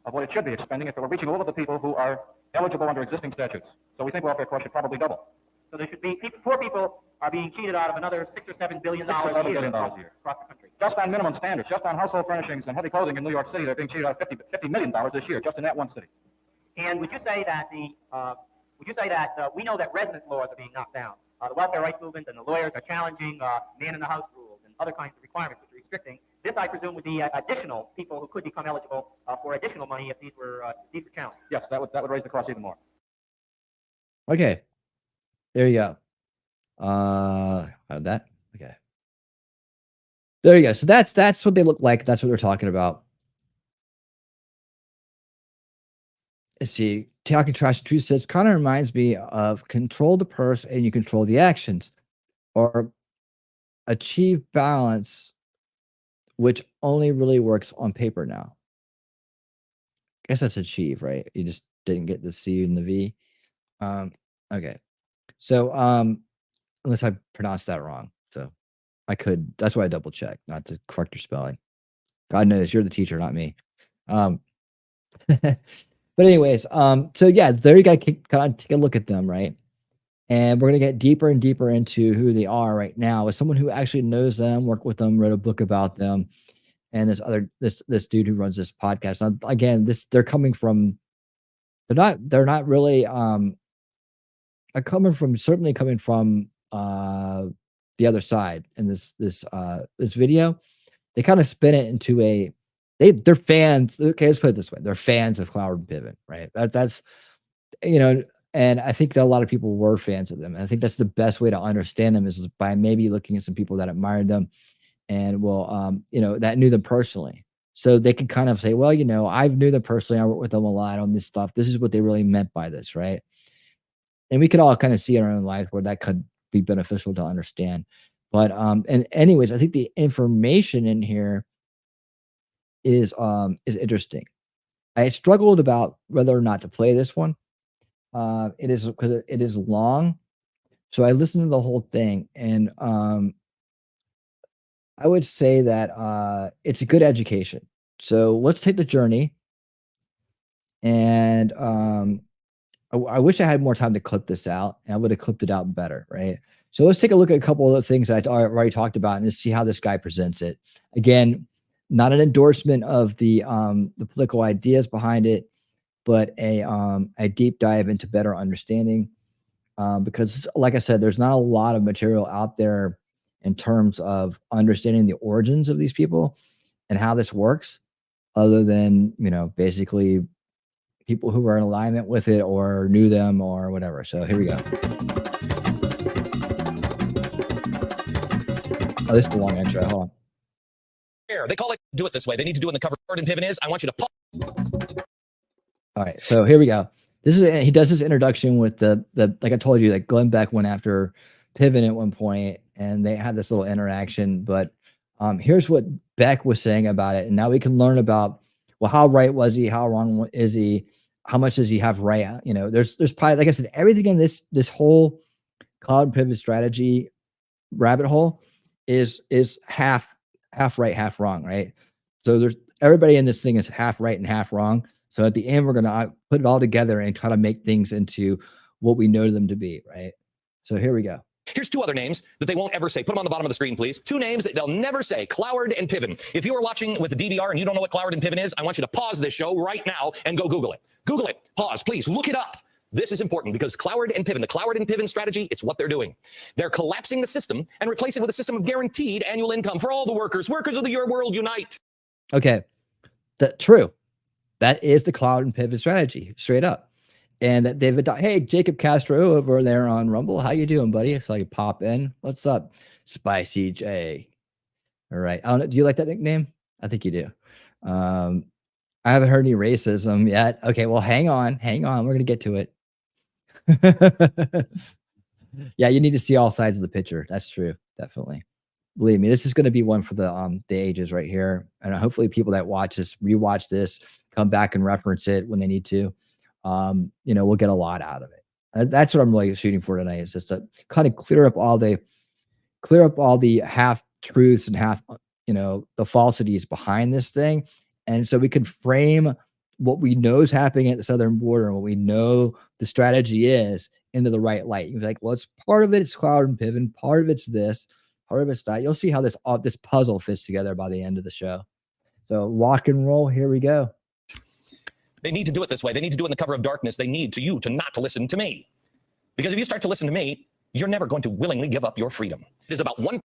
of what it should be expending if it were reaching all of the people who are eligible under existing statutes. So we think welfare costs should probably double. So there should be poor people are being cheated out of another $6 or $7 billion a year across the country. Just on minimum standards, just on household furnishings and heavy clothing in New York City, they're being cheated out of $50 million this year, just in that one city. And would you say that we know that residence laws are being knocked down? The welfare rights movement and the lawyers are challenging man in the house rules and other kinds of requirements which are restricting. This, I presume, would be additional people who could become eligible for additional money if these were challenged. Yes, that would raise the cost even more. Okay, there you go. That okay. There you go. So that's what they look like. That's what they're talking about. Let's see. Talking Trash Truth says kind of reminds me of control the purse and you control the actions, or achieve balance, which only really works on paper now. I guess that's achieve, right? You just didn't get the C and the V. Okay. So unless I pronounced that wrong. So that's why I double check, not to correct your spelling. God knows you're the teacher, not me. But anyways, so yeah, there you go. Kind of take a look at them, right? And we're gonna get deeper and deeper into who they are right now. As someone who actually knows them, worked with them, wrote a book about them, and this dude who runs this podcast. Now, again, they're coming from. They're not really. Are certainly coming from the other side in this video. They kind of spin it into they're fans. Okay, let's put it this way: they're fans of Cloward-Piven, right? That's and I think that a lot of people were fans of them. And I think that's the best way to understand them is by maybe looking at some people that admired them and that knew them personally. So they can kind of say, well, I knew them personally. I worked with them a lot on this stuff. This is what they really meant by this, right? And we can all kind of see in our own life where that could be beneficial to understand. But and anyways, I think the information in here is interesting. I struggled about whether or not to play this one. It is because it is long, so I listened to the whole thing, and I would say that it's a good education. So let's take the journey, and I wish I had more time to clip this out, and I would have clipped it out better, right? So let's take a look at a couple of things that I already talked about and just see how this guy presents it. Again, not an endorsement of the political ideas behind it, but a deep dive into better understanding. Because, like I said, there's not a lot of material out there in terms of understanding the origins of these people and how this works, other than, basically people who are in alignment with it or knew them or whatever. So here we go. Oh, this is the long intro. Hold on. They call it do it this way. They need to do it in the cover. Cloward-Piven is. I want you to pause. All right, so here we go. This is he does this introduction with the like I told you, like Glenn Beck went after Piven at one point, and they had this little interaction. But here's what Beck was saying about it, and now we can learn about, well, how right was he? How wrong is he? How much does he have right? There's probably, like I said, everything in this whole Cloward-Piven strategy rabbit hole is half right, half wrong, right? So there's everybody in this thing is half right and half wrong. So at the end, we're gonna put it all together and try to make things into what we know them to be, right? So here we go. Here's two other names that they won't ever say. Put them on the bottom of the screen, please. Two names that they'll never say, Cloward and Piven. If you are watching with the DVR and you don't know what Cloward and Piven is, I want you to pause this show right now and go Google it. Google it. Pause, please. Look it up. This is important because Cloward and Piven, the Cloward and Piven strategy, it's what they're doing. They're collapsing the system and replacing it with a system of guaranteed annual income for all the workers. Workers of the Your World Unite. Okay, true. That is the Cloward-Piven strategy, straight up. And that they've adopted. Hey, Jacob Castro over there on Rumble. How you doing, buddy? So you pop in. What's up? Spicy J. All right. I don't know. Do you like that nickname? I think you do. I haven't heard any racism yet. Okay, well, hang on. We're going to get to it. Yeah, you need to see all sides of the picture. That's true. Definitely. Believe me, this is going to be one for the ages right here. And hopefully people that watch this, rewatch this, come back and reference it when they need to. We'll get a lot out of it. That's what I'm really shooting for tonight, is just to kind of clear up all the half truths and half, the falsities behind this thing. And so we can frame what we know is happening at the southern border and what we know the strategy is into the right light. You're like, well, it's part of it's Cloward-Piven, part of it's this, part of it's that. You'll see how this puzzle fits together by the end of the show. So rock and roll. Here we go. They need to do it this way. They need to do it in the cover of darkness. They need you to not to listen to me. Because if you start to listen to me, you're never going to willingly give up your freedom. It is about one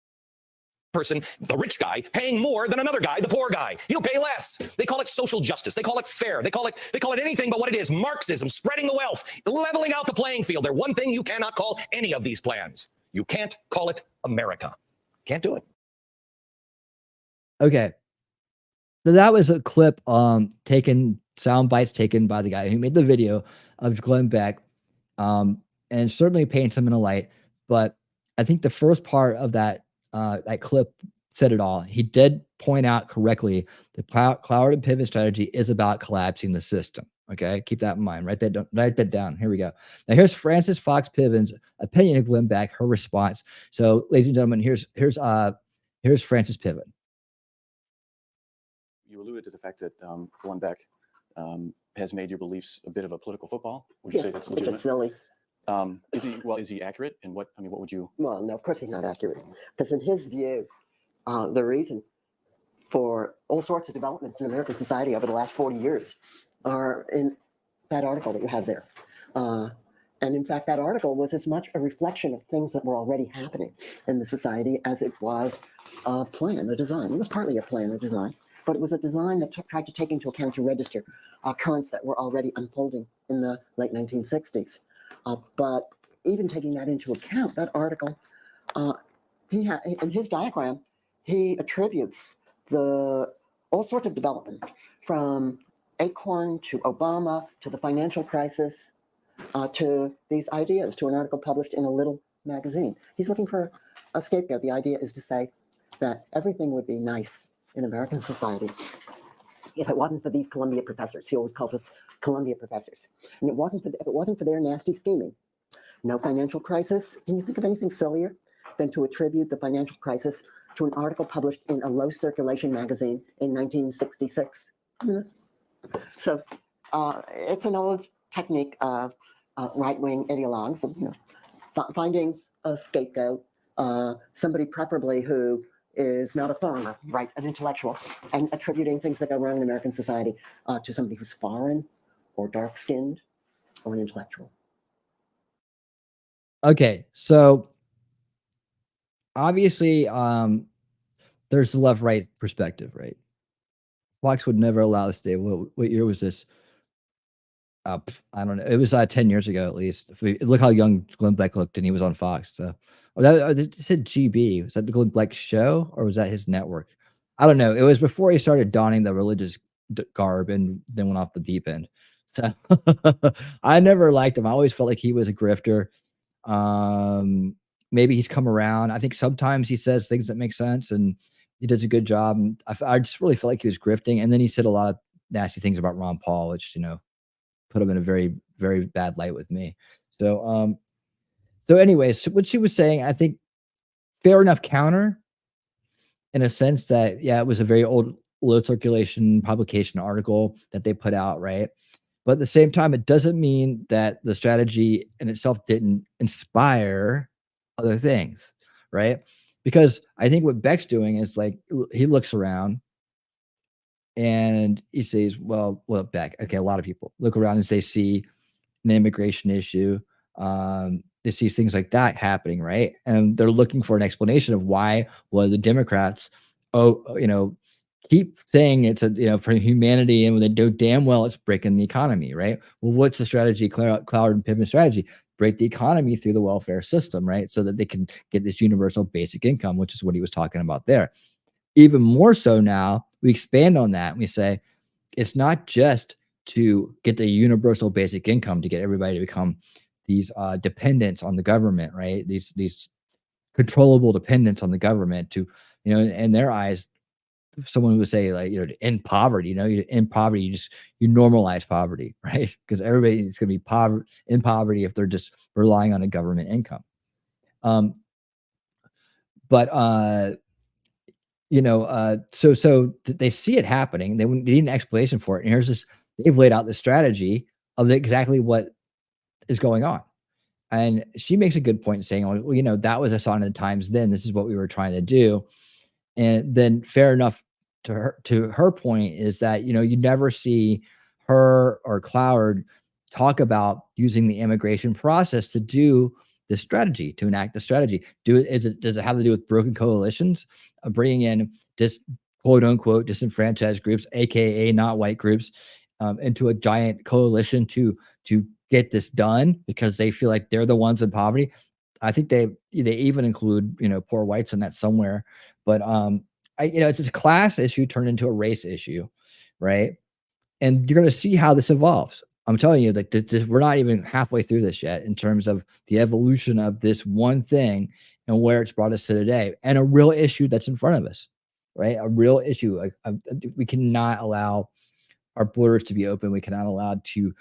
person, the rich guy, paying more than another guy, the poor guy. He'll pay less. They call it social justice. They call it fair. They call it anything but what it is. Marxism, spreading the wealth, leveling out the playing field. They're one thing you cannot call any of these plans. You can't call it America. Can't do it. Okay. So that was a clip sound bites taken by the guy who made the video of Glenn Beck, and certainly paints him in a light. But I think the first part of that clip said it all. He did point out correctly the Cloward-Piven strategy is about collapsing the system. Okay, keep that in mind. Write that down. Here we go. Now here's Frances Fox Piven's opinion of Glenn Beck, her response. So, ladies and gentlemen, here's Frances Piven. You alluded to the fact that Glenn Beck has made your beliefs a bit of a political football. Would you say that's legitimate? It's silly. Is he accurate? And what would you? Well, no, of course he's not accurate. Because in his view, the reason for all sorts of developments in American society over the last 40 years are in that article that you have there. And in fact, that article was as much a reflection of things that were already happening in the society as it was a plan, a design. It was partly a plan, a design, but it was a design that tried to take into account, to register currents that were already unfolding in the late 1960s. But even taking that into account, that article, in his diagram, he attributes all sorts of developments from Acorn to Obama to the financial crisis to these ideas, to an article published in a little magazine. He's looking for a scapegoat. The idea is to say that everything would be nice in American society if it wasn't for these Columbia professors. He always calls us Columbia professors. And if it wasn't for their nasty scheming, no financial crisis. Can you think of anything sillier than to attribute the financial crisis to an article published in a low circulation magazine in 1966? So it's an old technique of right-wing ideologues, finding a scapegoat, somebody preferably who is not a foreigner, right, an intellectual, and attributing things that go wrong in American society to somebody who's foreign or dark-skinned or an intellectual. Okay, so obviously, there's the left-right perspective, right? Fox would never allow this day. What year was this? I don't know. It was 10 years ago at least. Look how young Glenn Beck looked, and he was on Fox. So it said GB. Was that the Glenn Beck show, or was that his network? I don't know. It was before he started donning the religious garb and then went off the deep end. So I never liked him. I always felt like he was a grifter. Maybe he's come around. I think sometimes he says things that make sense, and he does a good job. And I just really felt like he was grifting. And then he said a lot of nasty things about Ron Paul, which put him in a very, very bad light with me. So, anyways, what she was saying, I think, fair enough counter, in a sense that, yeah, it was a very old, low circulation publication article that they put out, right? But at the same time, it doesn't mean that the strategy in itself didn't inspire other things, right? Because I think what Beck's doing is, like, he looks around and he says, well, Beck, okay, a lot of people look around as they see an immigration issue. They see things like that happening, right? And they're looking for an explanation of why, well, the Democrats, keep saying it's for humanity, and when they do damn well, it's breaking the economy, right? Well, what's the strategy, Cloward-Piven strategy? Break the economy through the welfare system, right? So that they can get this universal basic income, which is what he was talking about there. Even more so now, we expand on that and we say, it's not just to get the universal basic income to get everybody to become these dependents on the government, right? These controllable dependents on the government to, in their eyes, someone would say, like, to end poverty, you end poverty, you normalize poverty, right? Because everybody is going to be in poverty if they're just relying on a government income. So they see it happening. They need an explanation for it. And here's this, they've laid out the strategy of exactly what is going on. And she makes a good point saying, well, that was a sign of the times then. This is what we were trying to do. And then fair enough to her point is that, you never see her or Cloward talk about using the immigration process to do this strategy, to enact the strategy. Does it have to do with broken coalitions, bringing in quote unquote disenfranchised groups, aka not white groups, into a giant coalition to get this done because they feel like they're the ones in poverty? I think they even include poor whites in that somewhere, but it's a class issue turned into a race issue, right? And you're going to see how this evolves. I'm telling you, like, we're not even halfway through this yet in terms of the evolution of this one thing and where it's brought us to today, and a real issue that's in front of us, right? A real issue. We cannot allow our borders to be open. We cannot allow to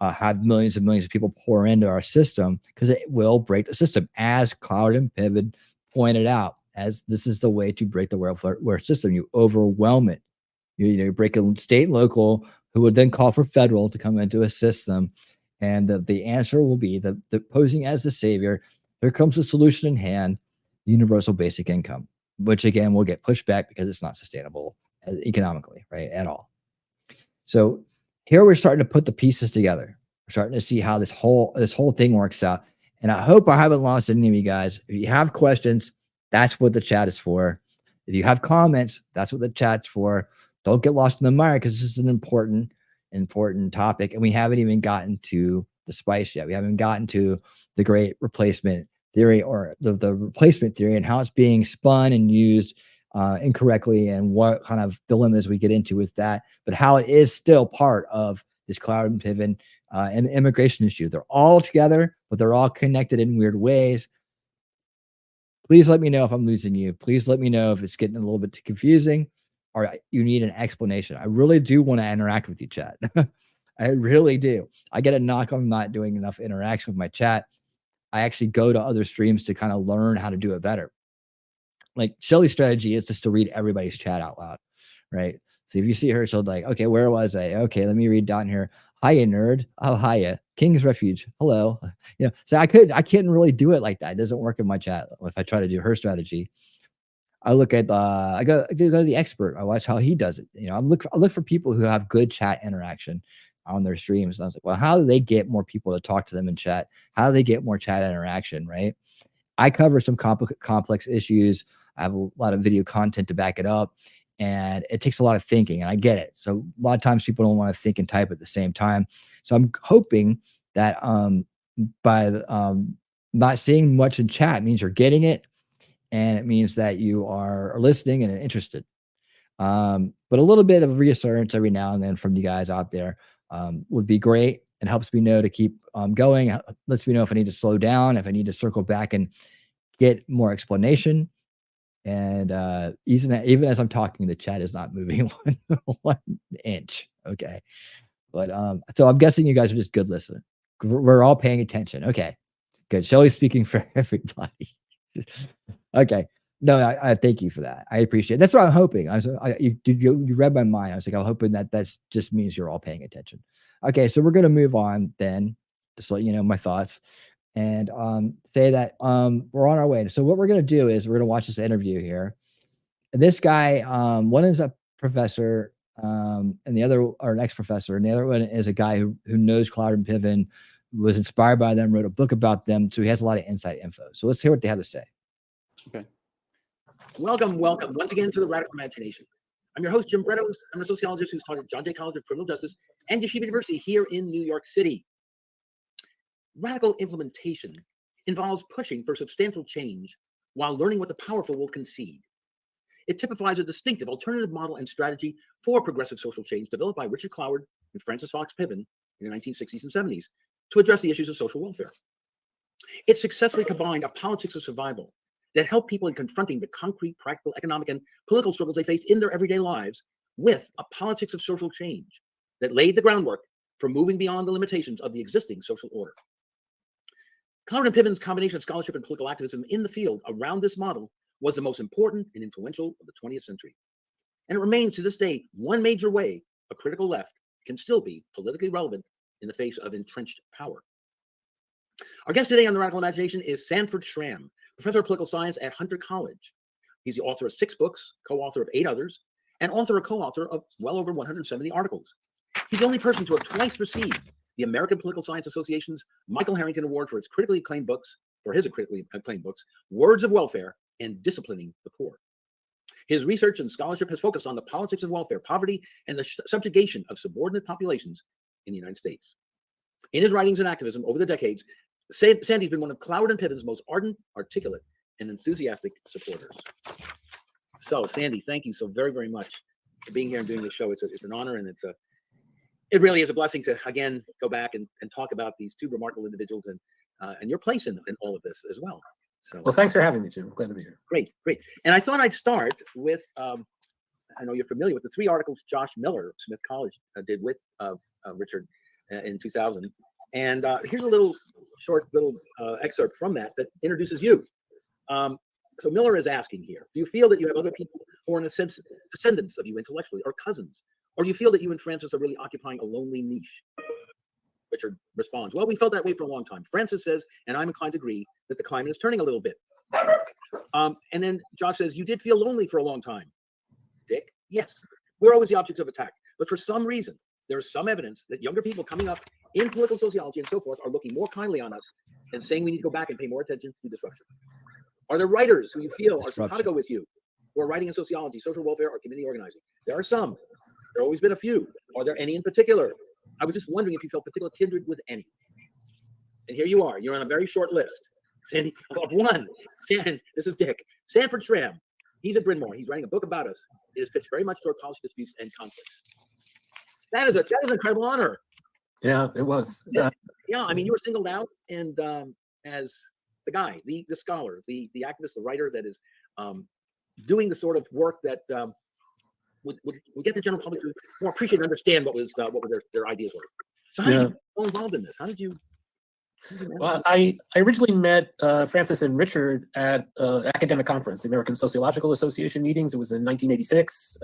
have millions and millions of people pour into our system, because it will break the system, as Cloward-Piven pointed out, as this is the way to break the welfare system. You overwhelm it. You break a state and local, who would then call for federal to come into a system. And the answer will be the posing as the savior. Here comes the solution in hand, universal basic income, which again will get pushed back because it's not sustainable economically, right, at all. So here we're starting to put the pieces together. We're starting to see how this whole thing works out. And I hope I haven't lost any of you guys. If you have questions, that's what the chat is for. If you have comments, that's what the chat's for. Don't get lost in the mire, because this is an important topic. And we haven't even gotten to the spice yet. We haven't gotten to the great replacement theory, or the replacement theory, and how it's being spun and used incorrectly, and what kind of dilemmas we get into with that, but how it is still part of this Cloward-Piven and immigration issue. They're all together, but they're all connected in weird ways. Please let me know if I'm losing you. Please let me know if it's getting a little bit too confusing. or you need an explanation. I really do want to interact with you, chat. I really do. I get a knock on not doing enough interaction with my chat. I actually go to other streams to kind of learn how to do it better. Like Shelly's strategy is just to read everybody's chat out loud, right? So if you see her, she'll like, okay, where was I? Okay, let me read down here. Hiya, nerd. Oh, hiya. King's Refuge. Hello. You know, so I couldn't really do it like that. It doesn't work in my chat. If I try to do her strategy, I look at I go to the expert. I watch how he does it. You know, I look for people who have good chat interaction on their streams. And I was like, well, how do they get more people to talk to them in chat? How do they get more chat interaction, right? I cover some complex issues. I have a lot of video content to back it up, and it takes a lot of thinking, and I get it. So a lot of times people don't want to think and type at the same time. So I'm hoping that by not seeing much in chat means you're getting it, and it means that you are listening and interested. But a little bit of reassurance every now and then from you guys out there would be great. It helps me know to keep going. It lets me know if I need to slow down, if I need to circle back and get more explanation. And even as I'm talking, the chat is not moving one inch. Okay. But so I'm guessing you guys are just good listeners. We're all paying attention. Okay, good. Shelly's speaking for everybody. Okay. No, I thank you for that. I appreciate it. That's what I'm hoping. You read my mind. I was like, I'm hoping that that's just means you're all paying attention. Okay, so we're going to move on then, just let you know my thoughts, and say that we're on our way. So what we're going to do is we're going to watch this interview here. And this guy, one is a professor, and the other are an ex-professor, and the other one is a guy who knows Cloward-Piven, was inspired by them, wrote a book about them, so he has a lot of inside info. So let's hear what they have to say. Okay. Welcome once again to the Radical Imagination. I'm your host, Jim Bredos. I'm a sociologist who's taught at John Jay College of Criminal Justice and Yeshiva University here in New York City. Radical implementation involves pushing for substantial change while learning what the powerful will concede. It typifies a distinctive alternative model and strategy for progressive social change developed by Richard Cloward and Francis Fox Piven in the 1960s and 70s to address the issues of social welfare. It successfully combined a politics of survival that helped people in confronting the concrete, practical, economic, and political struggles they faced in their everyday lives with a politics of social change that laid the groundwork for moving beyond the limitations of the existing social order. Cloward and Piven's combination of scholarship and political activism in the field around this model was the most important and influential of the 20th century. And it remains to this day one major way a critical left can still be politically relevant in the face of entrenched power. Our guest today on the Radical Imagination is Sanford Schramm, professor of political science at Hunter College. He's the author of 6 books, co-author of 8 others, and author or co-author of well over 170 articles. He's the only person to have twice received the American Political Science Association's Michael Harrington Award for his critically acclaimed books, Words of Welfare and Disciplining the Poor. His research and scholarship has focused on the politics of welfare, poverty, and the subjugation of subordinate populations in the United States. In his writings and activism over the decades, Sandy's been one of Cloward and Piven's most ardent, articulate, and enthusiastic supporters. So, Sandy, thank you so very, very much for being here and doing this show. It's an honor, and it really is a blessing to again go back and talk about these 2 remarkable individuals and your place in all of this as well. So, well, thanks for having me, Jim. Glad to be here. Great. And I thought I'd start with I know you're familiar with the 3 articles Josh Miller of Smith College did with Richard in 2000. And here's a short excerpt from that introduces you. So Miller is asking here, do you feel that you have other people who are in a sense descendants of you intellectually or cousins? Or do you feel that you and Francis are really occupying a lonely niche? Richard responds, well, we felt that way for a long time. Francis says, and I'm inclined to agree, that the climate is turning a little bit. And then Josh says, you did feel lonely for a long time. Dick, yes. We're always the object of attack. But for some reason, there is some evidence that younger people coming up in political sociology and so forth are looking more kindly on us and saying we need to go back and pay more attention to disruption. Are there writers who you feel are simpatico with you, who are writing in sociology, social welfare, or community organizing? There are some. There have always been a few. Are there any in particular? I was just wondering if you felt particular kindred with any. And here you are. You're on a very short list. Sandy, of one. This is Dick. Sanford Schramm. He's at Bryn Mawr. He's writing a book about us. It is pitched very much toward policy disputes and conflicts. That is an incredible honor. Yeah, it was. Yeah, I mean, you were singled out and as the guy, the scholar, the activist, the writer that is doing the sort of work that would get the general public to more appreciate and understand what their ideas were. So how did you get involved in this? How did you? Well, I originally met Francis and Richard at academic conference, the American Sociological Association meetings. It was in 1986.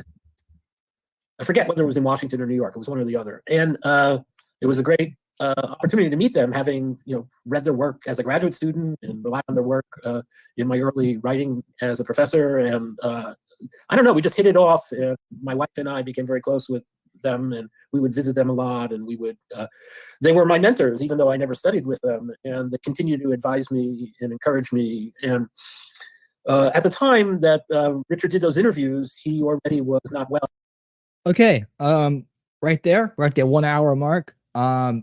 I forget whether it was in Washington or New York. It was one or the other. And it was a great opportunity to meet them, having read their work as a graduate student and relied on their work in my early writing as a professor. And I don't know, we just hit it off. My wife and I became very close with them, and we would visit them a lot, and we would they were my mentors, even though I never studied with them, and they continued to advise me and encourage me. And at the time that Richard did those interviews, he already was not well. Okay, right there, we're at the 1 hour mark.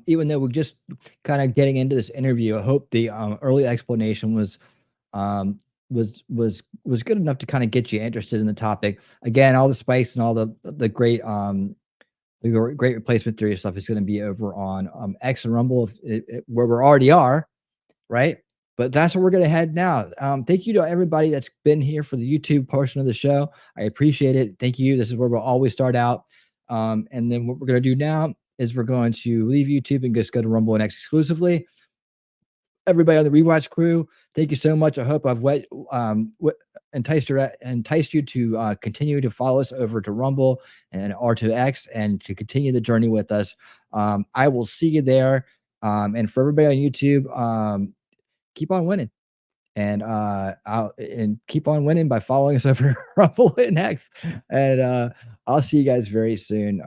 Even though we're just kind of getting into this interview, I hope the early explanation was good enough to kind of get you interested in the topic. Again, all the spice and all the great great replacement theory stuff is going to be over on X and Rumble, where we already are, right? But that's where we're going to head now. Thank you to everybody that's been here for the YouTube portion of the show. I appreciate it. Thank you. This is where we'll always start out. And then what we're going to do now is we're going to leave YouTube and just go to Rumble and X exclusively. Everybody on the Rewatch crew, thank you so much. I hope I've enticed you to continue to follow us over to Rumble and R2X and to continue the journey with us. I will see you there. And for everybody on YouTube, keep on winning. And keep on winning by following us over Rumble and X. And I'll see you guys very soon.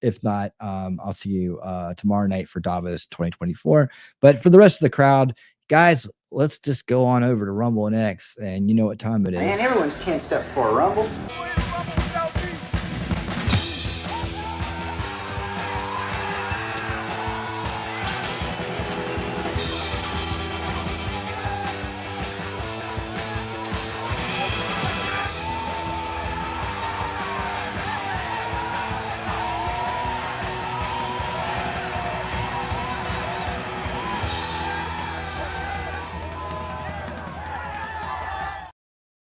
If not, I'll see you tomorrow night for DAVOS 2024. But for the rest of the crowd, guys, let's just go on over to Rumble and X, and you know what time it is. Man, everyone's tensed up for a Rumble.